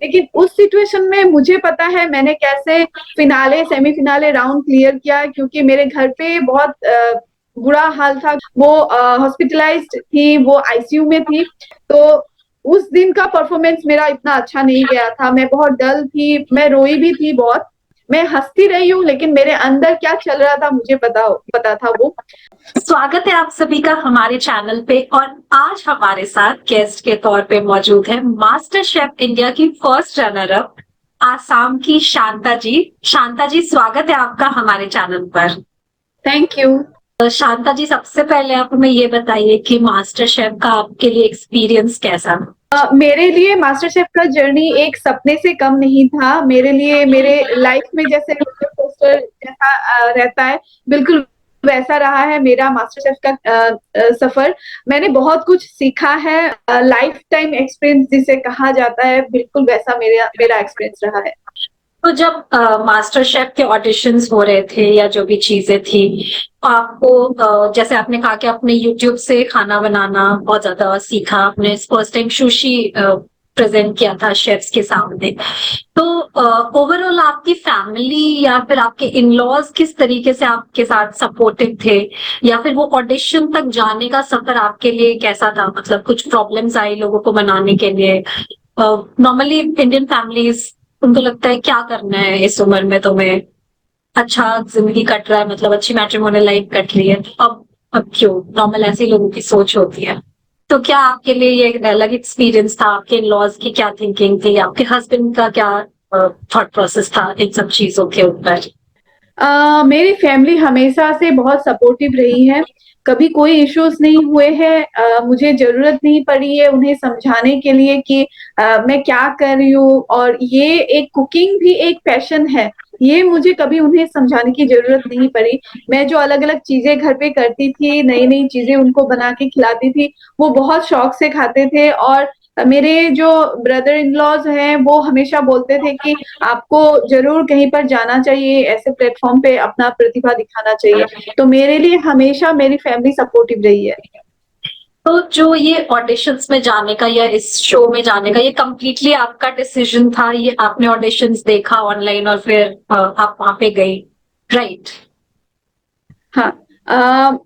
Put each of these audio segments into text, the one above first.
लेकिन उस सिचुएशन में मुझे पता है मैंने कैसे सेमीफिनाले राउंड क्लियर किया, क्योंकि मेरे घर पे बहुत बुरा हाल था। वो हॉस्पिटलाइज्ड थी, वो आईसीयू में थी। तो उस दिन का परफॉर्मेंस मेरा इतना अच्छा नहीं गया था। मैं बहुत डल थी, मैं रोई भी थी बहुत। मैं हंसती रही हूँ, लेकिन मेरे अंदर क्या चल रहा था मुझे पता था वो। स्वागत है आप सभी का हमारे चैनल पे। और आज हमारे साथ गेस्ट के तौर पे मौजूद है मास्टर शेफ इंडिया की फर्स्ट रनर अप आसाम की शांता जी। शांता जी, स्वागत है आपका हमारे चैनल पर। Thank you. शांता जी, सबसे पहले आप हमें ये बताइए कि मास्टर शेफ का आपके लिए एक्सपीरियंस कैसा? मेरे लिए मास्टर शेफ का जर्नी एक सपने से कम नहीं था। मेरे लिए मेरे लाइफ में जैसे रोलर कोस्टर जैसा रहता है, बिल्कुल वैसा रहा है मेरा मास्टर शेफ का सफर। मैंने बहुत कुछ सीखा है। लाइफ टाइम एक्सपीरियंस जिसे कहा जाता है, बिल्कुल वैसा मेरा एक्सपीरियंस रहा है। तो जब मास्टर शेफ के ऑडिशंस हो रहे थे या जो भी चीजें थी, आपको जैसे आपने कहा कि आपने यूट्यूब से खाना बनाना बहुत ज्यादा सीखा, आपने फर्स्ट टाइम सुशी प्रेजेंट किया था शेफ्स के सामने। तो ओवरऑल आपकी फैमिली या फिर आपके इन लॉज किस तरीके से आपके साथ सपोर्टिव थे, या फिर वो ऑडिशन तक जाने का सफर आपके लिए कैसा था? मतलब कुछ प्रॉब्लम्स आई लोगों को मनाने के लिए? नॉर्मली इंडियन फैमिलीज, उनको लगता है क्या करना है इस उम्र में, तुम्हें अच्छा जिंदगी कट रहा है, मतलब अच्छी मैट्रिमोनियल लाइफ कट रही है, तो अब क्यों? नॉर्मल ऐसी लोगों की सोच होती है। तो क्या आपके लिए ये एक अलग एक्सपीरियंस था? आपके लॉज की क्या थिंकिंग थी? आपके हस्बैंड का क्या थॉट प्रोसेस था इन सब चीजों के ऊपर? मेरी फैमिली हमेशा से बहुत सपोर्टिव रही है। कभी कोई इश्यूज नहीं हुए हैं। मुझे जरूरत नहीं पड़ी है उन्हें समझाने के लिए कि मैं क्या कर रही हूँ, और ये एक कुकिंग भी एक पैशन है, ये मुझे कभी उन्हें समझाने की जरूरत नहीं पड़ी। मैं जो अलग अलग चीजें घर पे करती थी, नई नई चीजें उनको बना के खिलाती थी, वो बहुत शौक से खाते थे। और मेरे जो ब्रदर इन लॉज हैं, वो हमेशा बोलते थे कि आपको जरूर कहीं पर जाना चाहिए, ऐसे प्लेटफॉर्म पे अपना प्रतिभा दिखाना चाहिए। तो मेरे लिए हमेशा मेरी फैमिली सपोर्टिव रही है। तो जो ये ऑडिशंस में जाने का या इस शो में जाने का, ये कम्प्लीटली आपका डिसीजन था? ये आपने ऑडिशंस देखा ऑनलाइन और फिर आप वहां पे गई, राइट? हाँ।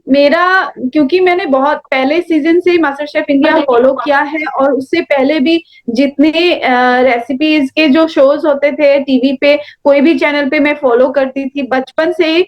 मेरा, क्योंकि मैंने बहुत पहले सीजन से मास्टर शेफ इंडिया फॉलो किया है, और उससे पहले भी जितने रेसिपीज के जो शोज होते थे टीवी पे, कोई भी चैनल पे मैं फॉलो करती थी बचपन से ही।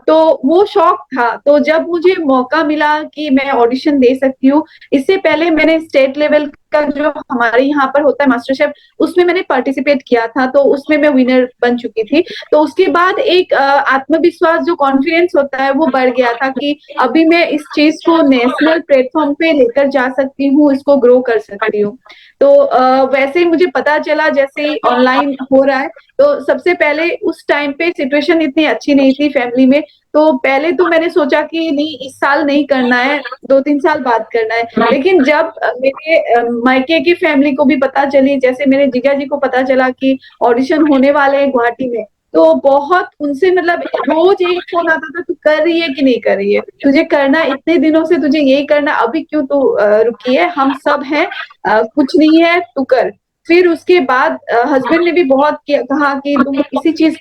तो वो शौक था। तो जब मुझे मौका मिला कि मैं ऑडिशन दे सकती हूँ, इससे पहले मैंने स्टेट लेवल का जो हमारे यहाँ पर होता है मास्टर शेफ, उसमें मैंने पार्टिसिपेट किया था, तो उसमें मैं विनर बन चुकी थी। तो उसके बाद एक आत्मविश्वास, जो कॉन्फिडेंस होता है, वो बढ़ गया था कि अभी मैं इस चीज को नेशनल प्लेटफॉर्म पे लेकर जा सकती हूँ, इसको ग्रो कर सकती हूँ। तो वैसे ही मुझे पता चला जैसे ही ऑनलाइन हो रहा है। तो सबसे पहले उस टाइम पे सिचुएशन इतनी अच्छी नहीं थी फैमिली में। तो पहले तो मैंने सोचा कि नहीं, इस साल नहीं करना है, 2-3 साल बाद करना है। लेकिन जब मेरे मायके की फैमिली को भी पता चली, जैसे मेरे जीजा जी को पता चला कि ऑडिशन होने वाले हैं गुवाहाटी में, तो बहुत उनसे, मतलब रोज एक फोन आता था, तू कर रही है कि नहीं कर रही है, तुझे करना, इतने दिनों से तुझे यही करना, अभी क्यों तू रुकी है, हम सब हैं, कुछ नहीं है, तू कर। फिर उसके बाद हस्बैंड ने भी बहुत कहा कि तुम इसी चीज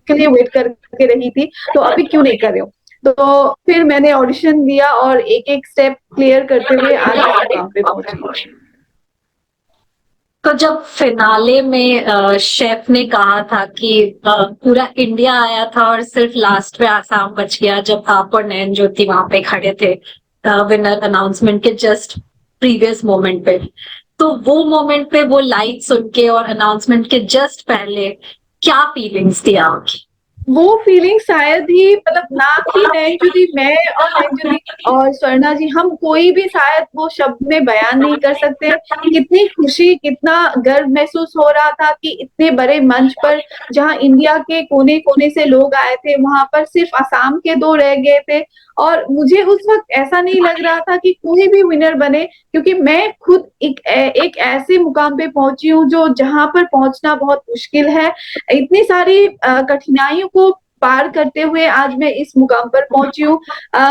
के लिए वेट करके रही थी, तो अभी क्यों नहीं कर रहे हो। तो फिर मैंने ऑडिशन दिया, और एक एक स्टेप क्लियर करते हुए आज इस मुकाम पे पहुंची। तो जब फिनाले में शेफ ने कहा था कि पूरा इंडिया आया था और सिर्फ लास्ट में आसाम बच गया, जब आप और नयन ज्योति वहां पे खड़े थे विनर अनाउंसमेंट के जस्ट प्रीवियस मोमेंट पे, तो वो मोमेंट पे वो लाइन सुन के और अनाउंसमेंट के जस्ट पहले क्या फीलिंग्स थी आपकी? वो फीलिंग शायद ही, मतलब ना कि नैन ज्योति, मैं और नैन ज्योति और स्वर्णा जी, हम कोई भी शायद वो शब्द में बयान नहीं कर सकते। कितनी खुशी, कितना गर्व महसूस हो रहा था कि इतने बड़े मंच पर, जहां इंडिया के कोने कोने से लोग आए थे, वहां पर सिर्फ असम के दो रह गए थे। और मुझे उस वक्त ऐसा नहीं लग रहा था कि कोई भी विनर बने, क्योंकि मैं खुद एक ऐसे मुकाम पे पहुंची हूँ जो, जहां पर पहुंचना बहुत मुश्किल है। इतनी सारी कठिनाइयों को पार करते हुए आज मैं इस मुकाम पर पहुंची हूँ।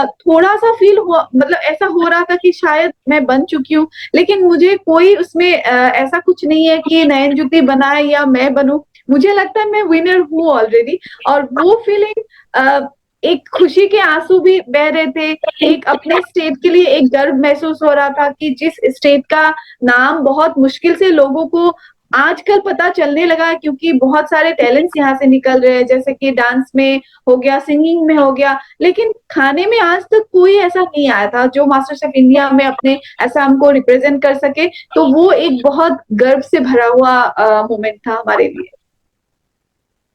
थोड़ा सा फील हुआ, मतलब ऐसा हो रहा था कि शायद मैं बन चुकी हूँ, लेकिन मुझे कोई उसमें ऐसा कुछ नहीं है कि नयन ज्योति बनाए या मैं बनूं। मुझे लगता है मैं विनर हूँ ऑलरेडी। और वो फीलिंग, एक खुशी के आंसू भी बह रहे थे, एक अपने स्टेट के लिए एक गर्व महसूस हो रहा था कि जिस स्टेट का नाम बहुत मुश्किल से लोगों को आजकल पता चलने लगा है, क्योंकि बहुत सारे टैलेंट्स यहाँ से निकल रहे हैं, जैसे कि डांस में हो गया, सिंगिंग में हो गया, लेकिन खाने में आज तक कोई ऐसा नहीं आया था जो मास्टर शेफ इंडिया में अपने असम को रिप्रेजेंट कर सके। तो वो एक बहुत गर्व से भरा हुआ मोमेंट था हमारे लिए।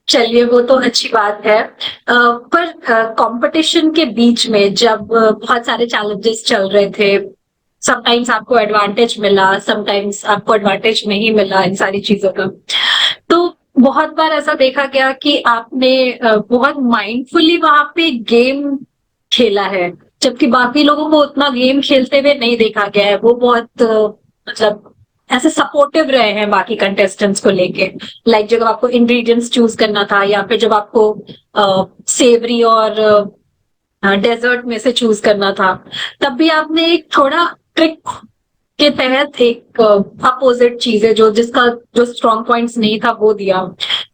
चलिए, वो तो अच्छी बात है। पर कंपटीशन के बीच में जब बहुत सारे चैलेंजेस चल रहे थे, समटाइम्स आपको एडवांटेज मिला, समटाइम्स आपको एडवांटेज नहीं मिला इन सारी चीजों का, तो बहुत बार ऐसा देखा गया कि आपने बहुत माइंडफुली वहां पे गेम खेला है, जबकि बाकी लोगों को उतना गेम खेलते हुए नहीं देखा गया है। वो बहुत मतलब ऐसे सपोर्टिव रहे हैं बाकी कंटेस्टेंट्स को लेके। लाइक जब आपको इंग्रेडिएंट्स चूज करना था, या फिर जब आपको सेवरी और डेजर्ट में से चूज करना था, तब भी आपने एक थोड़ा ट्रिक के तहत एक अपोजिट चीज है जिसका जो स्ट्रॉन्ग पॉइंट्स नहीं था वो दिया।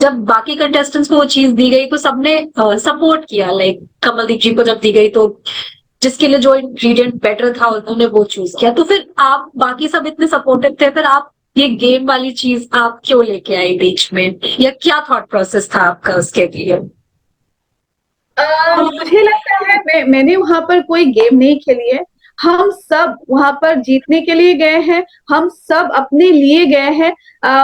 जब बाकी कंटेस्टेंट्स को वो चीज दी गई तो सबने सपोर्ट किया। लाइक कमलदीप जी को जब दी गई तो जिसके लिए जो इंग्रेडिएंट बेटर था उन्होंने वो चूज किया। तो फिर आप बाकी सब इतने सपोर्टिव थे, फिर आप ये गेम वाली चीज आप क्यों लेके आई बीच में, या क्या थॉट प्रोसेस था आपका उसके लिए? मुझे लगता है मैंने वहां पर कोई गेम नहीं खेली है। हम सब वहां पर जीतने के लिए गए हैं, हम सब अपने लिए गए हैं।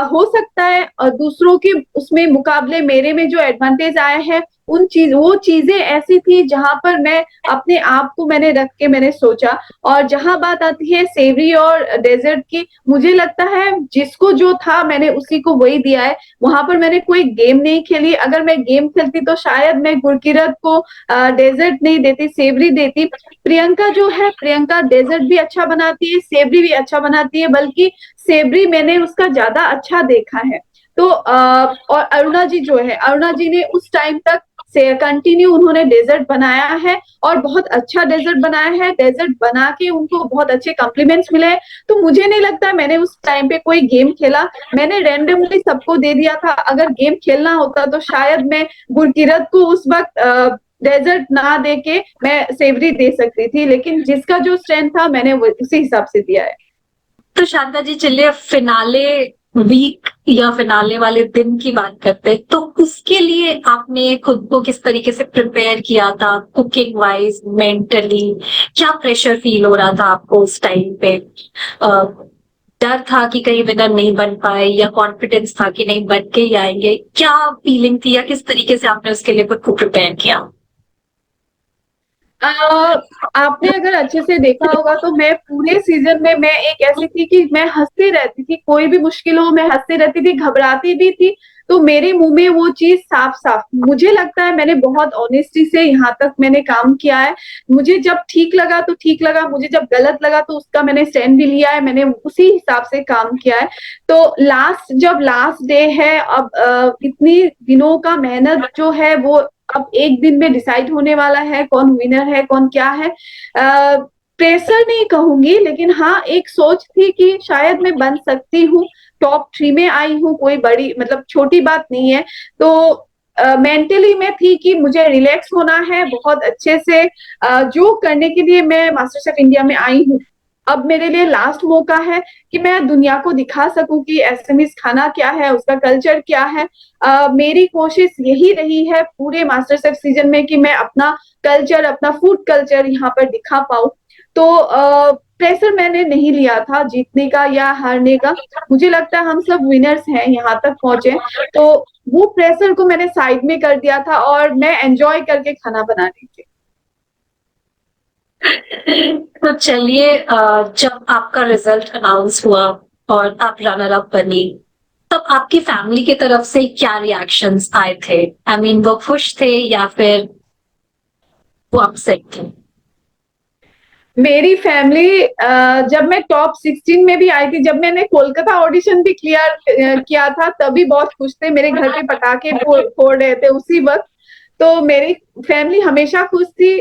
हो सकता है दूसरों के उसमें मुकाबले मेरे में जो एडवांटेज आए हैं, वो चीजें ऐसी थी जहां पर मैं अपने आप को मैंने रख के मैंने सोचा। और जहां बात आती है सेवरी और डेजर्ट की, मुझे लगता है जिसको जो था मैंने उसी को वही दिया है। वहां पर मैंने कोई गेम नहीं खेली। अगर मैं गेम खेलती तो शायद मैं गुरकिरत को डेजर्ट नहीं देती, सेवरी देती। प्रियंका जो है, प्रियंका डेजर्ट भी अच्छा बनाती है, सेवरी भी अच्छा बनाती है, बल्कि सेवरी मैंने उसका ज्यादा अच्छा देखा है। तो और अरुणा जी जो है, अरुणा जी ने उस टाइम तक से कंटिन्यू उन्होंने डेजर्ट बनाया है और बहुत अच्छा डेजर्ट बनाया है। डेजर्ट बना के उनको बहुत अच्छे कॉम्प्लीमेंट्स मिले हैं। तो मुझे नहीं लगता मैंने उस टाइम पे कोई गेम खेला। मैंने रैंडमली सबको दे दिया था। अगर गेम खेलना होता तो शायद मैं गुरकिरत को उस वक्त डेजर्ट ना दे के मैं सेवरी दे सकती थी, लेकिन जिसका जो स्ट्रेंथ था मैंने उसी हिसाब से दिया है। तो शांता जी, चलिए फिनाले वीक या फिनाले वाले दिन की बात करते हैं। तो उसके लिए आपने खुद को किस तरीके से प्रिपेयर किया था, कुकिंग वाइज, मेंटली? क्या प्रेशर फील हो रहा था आपको उस टाइम पे? डर था कि कहीं विनर नहीं बन पाए, या कॉन्फिडेंस था कि नहीं बन के ही आएंगे? क्या फीलिंग थी, या किस तरीके से आपने उसके लिए खुद को प्रिपेयर किया? आपने अगर अच्छे से देखा होगा तो मैं पूरे सीजन में मैं एक ऐसी थी कि मैं हंसती रहती थी। कोई भी मुश्किल हो मैं हंसती रहती थी, घबराती भी थी तो मेरे मुंह में वो चीज साफ साफ। मुझे लगता है मैंने बहुत ऑनेस्टी से यहाँ तक मैंने काम किया है। मुझे जब ठीक लगा तो ठीक लगा, मुझे जब गलत लगा तो उसका मैंने स्टैंड भी लिया है, मैंने उसी हिसाब से काम किया है। तो जब लास्ट डे है, अब इतनी दिनों का मेहनत जो है वो अब एक दिन में डिसाइड होने वाला है, कौन विनर है कौन क्या है। प्रेशर नहीं कहूंगी, लेकिन हाँ एक सोच थी कि शायद मैं बन सकती हूँ। टॉप 3 में आई हूँ, कोई बड़ी मतलब छोटी बात नहीं है। तो मेंटली मैं थी कि मुझे रिलैक्स होना है बहुत अच्छे से। जो करने के लिए मैं मास्टर शेफ इंडिया में आई हूँ, अब मेरे लिए लास्ट मौका है कि मैं दुनिया को दिखा सकूं कि एसएमएस खाना क्या है, उसका कल्चर क्या है। मेरी कोशिश यही रही है पूरे मास्टर शेफ सीजन में कि मैं अपना कल्चर, अपना फूड कल्चर यहाँ पर दिखा पाऊं। तो प्रेशर मैंने नहीं लिया था जीतने का या हारने का। मुझे लगता है हम सब विनर्स हैं, यहाँ तक पहुंचे। तो वो प्रेशर को मैंने साइड में कर दिया था और मैं एंजॉय करके खाना बना रही थी। तो चलिए, जब आपका रिजल्ट अनाउंस हुआ और आप रनर अप बनी, तब आपकी फैमिली की तरफ से क्या रिएक्शंस आए थे? आई मीन, वो खुश थे या फिर वो अपसेट थे? मेरी फैमिली, जब मैं टॉप 16 में भी आई थी, जब मैंने कोलकाता ऑडिशन भी क्लियर किया था, तभी बहुत खुश थे। मेरे घर पे पटाखे फोड़ रहे थे उसी वक्त। तो मेरी फैमिली हमेशा खुश थी।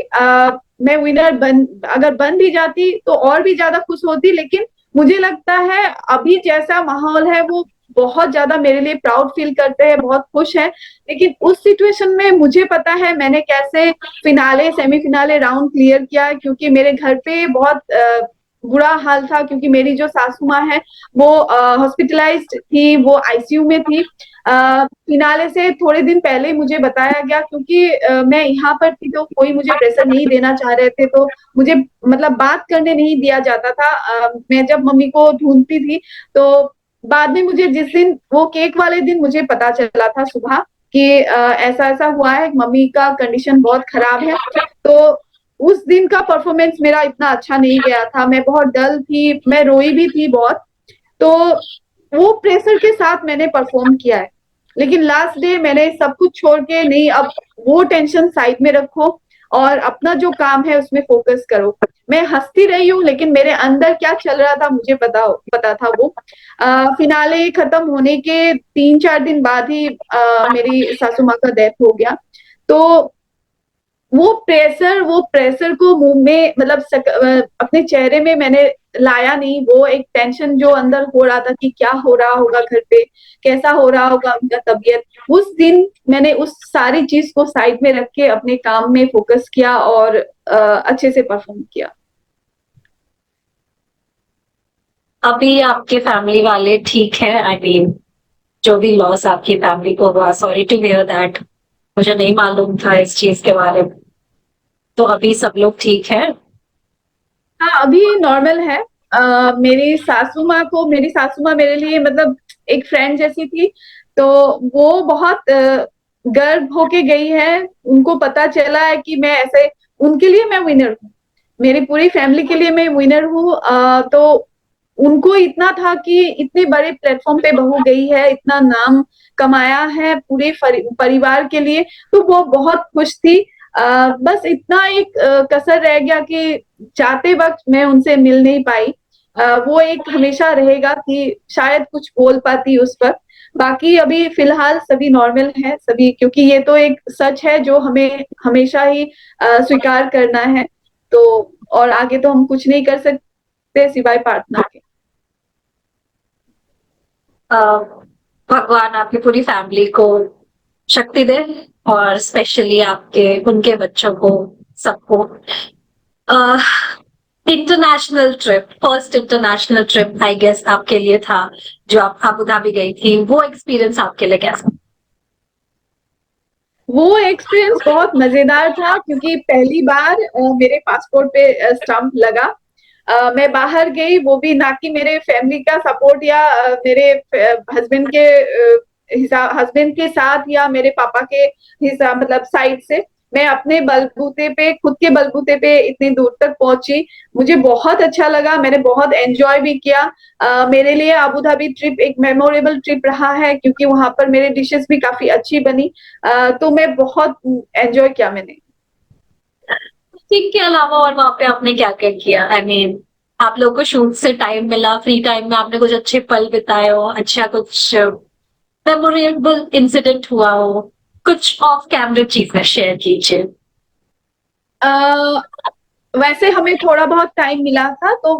मैं विनर अगर बन भी जाती तो और भी ज्यादा खुश होती, लेकिन मुझे लगता है अभी जैसा माहौल है वो बहुत ज्यादा मेरे लिए प्राउड फील करते हैं, बहुत खुश है। लेकिन उस सिचुएशन में मुझे पता है मैंने कैसे फिनाले सेमीफिनाले राउंड क्लियर किया, क्योंकि मेरे घर पे बहुत बुरा हाल था, क्योंकि मेरी जो सासू माँ है वो हॉस्पिटलाइज्ड थी, वो आईसीयू में थी। फिनाले से थोड़े दिन पहले मुझे बताया गया, क्योंकि मैं यहाँ पर थी तो कोई मुझे प्रेशर नहीं देना चाह रहे थे, तो मुझे मतलब बात करने नहीं दिया जाता था। मैं जब मम्मी को ढूंढती थी तो बाद में मुझे जिस दिन वो केक वाले दिन मुझे पता चला था सुबह कि ऐसा ऐसा हुआ है, मम्मी का कंडीशन बहुत खराब है। तो उस दिन का परफॉर्मेंस मेरा इतना अच्छा नहीं गया था, मैं बहुत डल थी, मैं रोई भी थी बहुत। तो वो प्रेशर के साथ मैंने परफॉर्म किया है, लेकिन लास्ट डे मैंने सब कुछ छोड़ के, नहीं अब वो टेंशन साइड में रखो और अपना जो काम है उसमें फोकस करो। मैं हंसती रही हूँ, लेकिन मेरे अंदर क्या चल रहा था मुझे पता था। वो फिनाले खत्म होने के 3-4 दिन बाद ही मेरी सासू माँ का डेथ हो गया। तो वो प्रेशर को मुंह में मतलब अपने चेहरे में मैंने लाया नहीं। वो एक टेंशन जो अंदर हो रहा था कि क्या हो रहा होगा घर पे, कैसा हो रहा होगा उनका तबीयत, उस दिन मैंने उस सारी चीज को साइड में रख के अपने काम में फोकस किया और अच्छे से परफॉर्म किया। अभी आपके फैमिली वाले ठीक है? आई मीन जो भी लॉस आपकी फैमिली को हुआ, सॉरी टू हियर दैट, मुझे नहीं मालूम था इस चीज के बारे में। तो अभी सब लोग ठीक है? हाँ, अभी नॉर्मल है। मेरी सासू माँ मेरे लिए मतलब एक फ्रेंड जैसी थी। तो वो बहुत गर्व होके गई है, उनको पता चला है कि मैं ऐसे, उनके लिए मैं विनर हूँ, मेरी पूरी फैमिली के लिए मैं विनर हूँ। तो उनको इतना था कि इतने बड़े प्लेटफॉर्म पे बहू गई है, इतना नाम कमाया है पूरे परिवार के लिए, तो वो बहुत खुश थी। बस इतना एक कसर रह गया कि जाते वक्त मैं उनसे मिल नहीं पाई। वो एक हमेशा रहेगा कि शायद कुछ बोल पाती उस पर। बाकी अभी फिलहाल सभी नॉर्मल है सभी, क्योंकि ये तो एक सच है जो हमें हमेशा ही स्वीकार करना है। तो और आगे तो हम कुछ नहीं कर सकते सिवाय प्रार्थना के। अ, भगवान आपकी पूरी फैमिली को शक्ति दे, और स्पेशली आपके उनके बच्चों को, सबको। International trip, first international trip I guess आपके लिए था, जो आप अबू धाबी गई थी, वो एक्सपीरियंस आपके लिए कैसा? वो एक्सपीरियंस बहुत मजेदार था, क्योंकि पहली बार मेरे पासपोर्ट पे स्टैंप लगा। मैं बाहर गई, वो भी ना कि मेरे फैमिली का सपोर्ट या मेरे हस्बैंड के साथ या मेरे पापा के हिसाब मतलब साइड से, मैं अपने बलबूते पे, खुद के बलबूते पे इतनी दूर तक पहुंची। मुझे बहुत अच्छा लगा, मैंने बहुत एंजॉय भी किया। मेरे लिए अबू धाबी ट्रिप एक मेमोरेबल ट्रिप रहा है, क्योंकि वहां पर मेरे डिशेस भी काफी अच्छी बनी। तो मैं बहुत एंजॉय किया मैंने। के अलावा और वहां पे आपने क्या क्या किया? आई मीन आप लोगों को शूट से टाइम मिला, फ्री टाइम में आपने कुछ अच्छे पल बिताए हो, अच्छा कुछ मेमोरेबल इंसिडेंट हुआ हो, कुछ ऑफ कैमरा चीजें शेयर कीजिए। अ, वैसे हमें थोड़ा बहुत टाइम मिला था, तो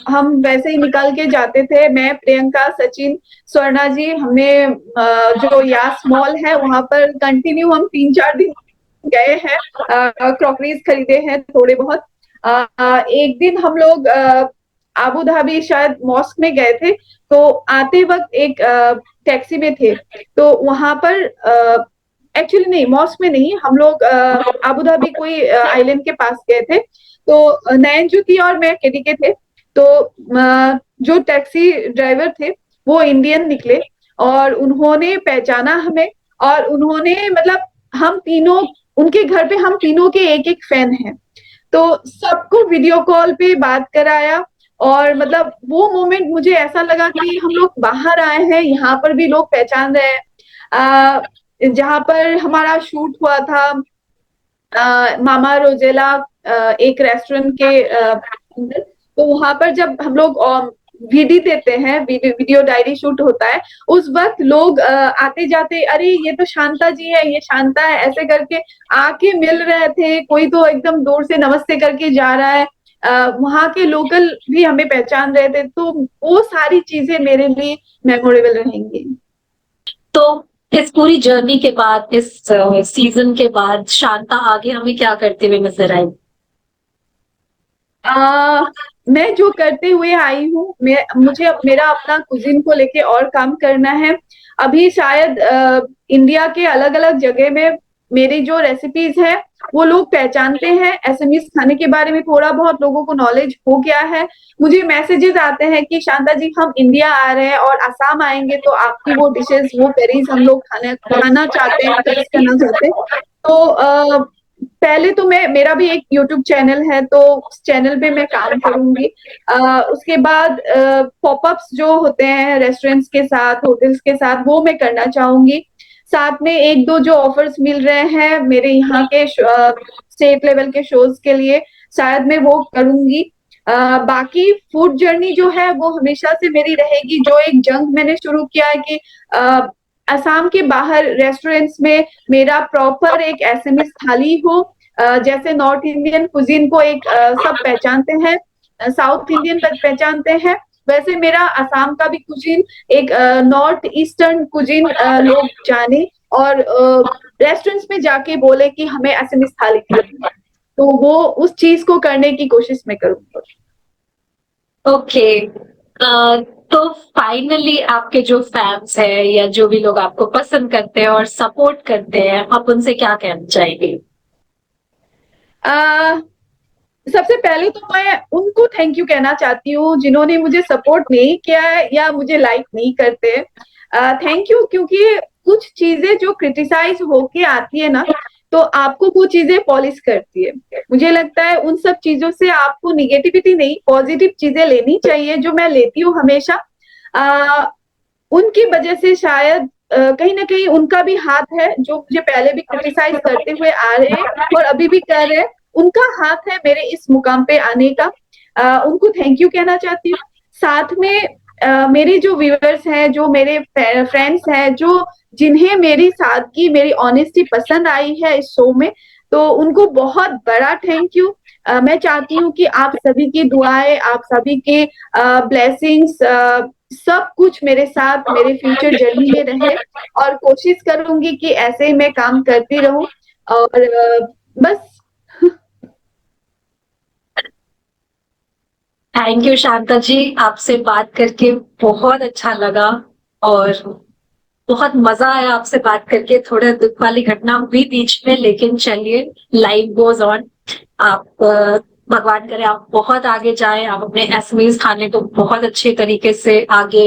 हम वैसे ही निकल के जाते थे, मैं, प्रियंका, सचिन, स्वर्णा जी। हमने जो यास मॉल है वहां पर कंटिन्यू हम 3-4 दिन गए हैं, क्रॉकरीज खरीदे हैं थोड़े बहुत। एक दिन हम लोग आबू धाबी शायद मॉस्क में गए थे, तो आते वक्त एक टैक्सी में थे, तो वहां पर एक्चुअली नहीं, मॉस्क में नहीं, हम लोग आबू धाबी कोई आइलैंड के पास गए थे। तो नयन ज्योति और मैं केटीके थे। तो जो टैक्सी ड्राइवर थे वो इंडियन निकले, और उन्होंने पहचाना हमें, और उन्होंने मतलब हम तीनों, उनके घर पे हम तीनों के एक एक फैन हैं, तो सबको वीडियो कॉल पे बात कराया। और मतलब वो मोमेंट मुझे ऐसा लगा कि हम लोग बाहर आए हैं, यहाँ पर भी लोग पहचान रहे हैं। जहाँ पर हमारा शूट हुआ था, मामा रोजेला एक रेस्टोरेंट के अंदर, तो वहां पर जब हम लोग विधि देते हैं, वीडियो डायरी शूट होता है, उस वक्त लोग आते जाते, अरे ये तो शांता जी है, ये शांता है, ऐसे करके आके मिल रहे थे, कोई तो एकदम दूर से नमस्ते करके जा रहा है। वहाँ के लोकल भी हमें पहचान रहे थे, तो वो सारी चीजें मेरे लिए मेमोरेबल रहेंगी। तो इस पूरी जर्नी के बाद, इस सीजन के बाद शांता आगे हमें क्या करते हुए नजर आई? मैं जो करते हुए आई हूँ, मुझे मेरा अपना कुजिन को लेके और काम करना है। अभी शायद इंडिया के अलग अलग जगह में मेरी जो रेसिपीज है वो लोग पहचानते हैं, एसएमईज खाने के बारे में थोड़ा बहुत लोगों को नॉलेज हो गया है। मुझे मैसेजेस आते हैं कि शांता जी हम इंडिया आ रहे हैं और असम आएंगे, तो आपकी वो डिशेस, वो करीज हम लोग खाना खाना चाहते हैं, टेस्ट करना चाहते हैं। तो पहले तो मेरा भी एक यूट्यूब चैनल है, तो उस चैनल पे मैं काम करूंगी। उसके बाद पॉपअप्स जो होते हैं रेस्टोरेंट्स के साथ, होटल्स के साथ, वो मैं करना चाहूंगी। साथ में एक दो जो ऑफर्स मिल रहे हैं मेरे यहाँ के स्टेट लेवल के शोज के लिए, शायद मैं वो करूंगी। बाकी फूड जर्नी जो है वो हमेशा से मेरी रहेगी। जो एक जंग मैंने शुरू किया है कि असम के बाहर रेस्टोरेंट्स में मेरा प्रॉपर एक एसएमएस थाली हो। जैसे नॉर्थ इंडियन कुजीन को एक सब पहचानते हैं, साउथ इंडियन पहचानते हैं, वैसे मेरा असम का भी कुजीन एक नॉर्थ ईस्टर्न कुजीन लोग जाने और रेस्टोरेंट्स में जाके बोले कि हमें एसएमएस थाली खानी है। तो वो उस चीज को करने की कोशिश मैं करूंगा। ओके। तो फाइनली आपके जो फैंस हैं या जो भी लोग आपको पसंद करते हैं और सपोर्ट करते हैं, आप उनसे क्या कहना चाहेंगे? सबसे पहले तो मैं उनको थैंक यू कहना चाहती हूँ जिन्होंने मुझे सपोर्ट नहीं किया है या मुझे लाइक नहीं करते। थैंक यू, क्योंकि कुछ चीजें जो क्रिटिसाइज होके आती है ना, तो आपको वो चीजें पॉलिश करती है। मुझे लगता है उन सब चीजों से आपको निगेटिविटी नहीं, पॉजिटिव चीजें लेनी चाहिए, जो मैं लेती हूँ हमेशा। उनकी वजह से शायद कहीं ना कहीं उनका भी हाथ है, जो मुझे पहले भी क्रिटिसाइज करते हुए आ रहे हैं और अभी भी कर रहे हैं, उनका हाथ है मेरे इस मुकाम पे आने का। उनको थैंक यू कहना चाहती हूँ। साथ में मेरे जो व्यूअर्स हैं, जो मेरे फ्रेंड्स हैं, जो जिन्हें मेरी सादगी, मेरी ऑनेस्टी पसंद आई है इस शो में, तो उनको बहुत बड़ा थैंक यू। मैं चाहती हूँ कि आप सभी की दुआएं, आप सभी के ब्लेसिंग्स, सब कुछ मेरे साथ मेरे फ्यूचर जर्नी में रहे, और कोशिश करूंगी कि ऐसे ही मैं काम करती रहूं। और बस। थैंक यू शांता जी, आपसे बात करके बहुत अच्छा लगा और बहुत मजा आया आपसे बात करके। थोड़ा दुख वाली घटना हुई बीच में, लेकिन चलिए, लाइफ गोज ऑन। आप भगवान करे आप बहुत आगे जाएं, आप अपने एसएमईज खाने को बहुत अच्छे तरीके से आगे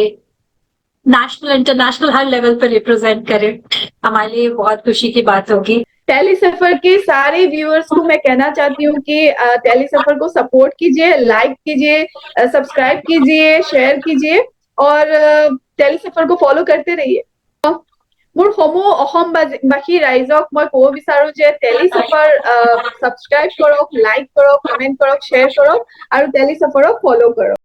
नेशनल इंटरनेशनल हर लेवल पर रिप्रेजेंट करें। हमारे लिए बहुत खुशी की बात होगी। टेली सफर के सारे व्यूअर्स को मैं कहना चाहती हूँ कि टेली सफर को सपोर्ट कीजिए, लाइक कीजिए, सब्सक्राइब कीजिए, शेयर कीजिए, और टेली सफर को फॉलो करते रहिए। মোৰ সমূহ অসমবাসী ৰাইজক মই ক'ব বিচাৰো যে টেলি চফাৰ ছাবস্ক্ৰাইব কৰক, লাইক কৰক, কমেণ্ট কৰক, শ্বেয়াৰ কৰক, আৰু টেলি চফাৰক ফ'ল' কৰক।